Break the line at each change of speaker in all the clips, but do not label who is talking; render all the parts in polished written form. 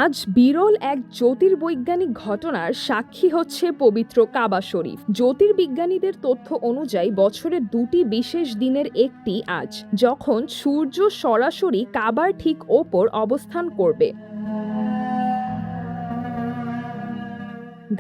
আজ বিরল এক জ্যোতির্বৈজ্ঞানিক ঘটনার সাক্ষী হচ্ছে পবিত্র কাবা শরীফ। জ্যোতির্বিজ্ঞানীদের তথ্য অনুযায়ী বছরের দুটি বিশেষ দিনের একটি আজ, যখন সূর্য সরাসরি কাবার ঠিক ওপর অবস্থান করবে।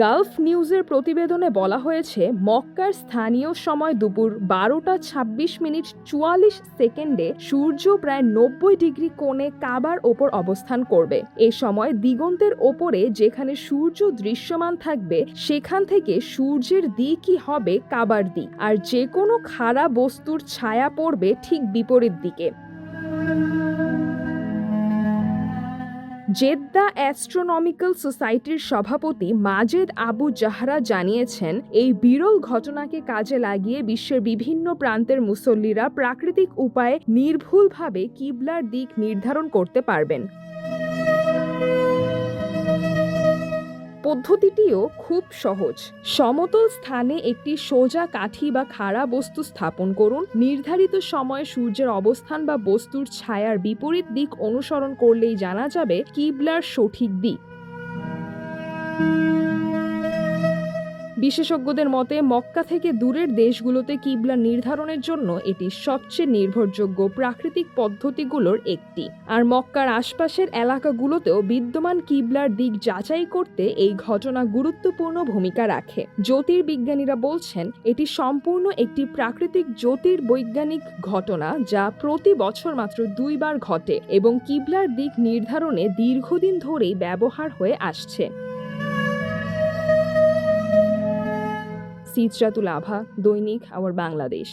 গালফ নিউজের প্রতিবেদনে বলা হয়েছে, মক্কার স্থানীয় সময় দুপুর 12:26:44 সূর্য প্রায় 90 ডিগ্রি কোণে কাবার ওপর অবস্থান করবে। এ সময় দিগন্তের ওপরে যেখানে সূর্য দৃশ্যমান থাকবে, সেখান থেকে সূর্যের দিকই হবে কাবার দিক, আর যে কোনো খাড়া বস্তুর ছায়া পড়বে ঠিক বিপরীত দিকে। জেদ্দা অ্যাস্ট্রোনমিক্যাল সোসাইটির সভাপতি মাজেদ আবু জাহরা জানিয়েছেন, এই বিরল ঘটনাকে কাজে লাগিয়ে বিশ্বের বিভিন্ন প্রান্তের মুসল্লিরা প্রাকৃতিক উপায়ে নির্ভুলভাবে কিবলার দিক নির্ধারণ করতে পারবেন। পদ্ধতিটিও খুব সহজ। সমতল স্থানে একটি সোজা কাঠি বা খাড়া বস্তু স্থাপন করুন। নির্ধারিত সময়ে সূর্যের অবস্থান বা বস্তুর ছায়ার বিপরীত দিক অনুসরণ করলেই জানা যাবে কিবলার সঠিক দিক। বিশেষজ্ঞদের মতে, মক্কা থেকে দূরের দেশগুলোতে কিবলা নির্ধারণের জন্য এটি সবচেয়ে নির্ভরযোগ্য প্রাকৃতিক পদ্ধতিগুলোর একটি। আর মক্কার আশপাশের এলাকাগুলোতেও বিদ্যমান কিবলার দিক যাচাই করতে এই ঘটনা গুরুত্বপূর্ণ ভূমিকা রাখে। জ্যোতির্বিজ্ঞানীরা বলছেন, এটি সম্পূর্ণ একটি প্রাকৃতিক জ্যোতির্বৈজ্ঞানিক ঘটনা, যা প্রতি বছর মাত্র 2 বার ঘটে এবং কিবলার দিক নির্ধারণে দীর্ঘদিন ধরেই ব্যবহার হয়ে আসছে। সিদ্রাতুল আভা, দৈনিক আওয়ার বাংলাদেশ।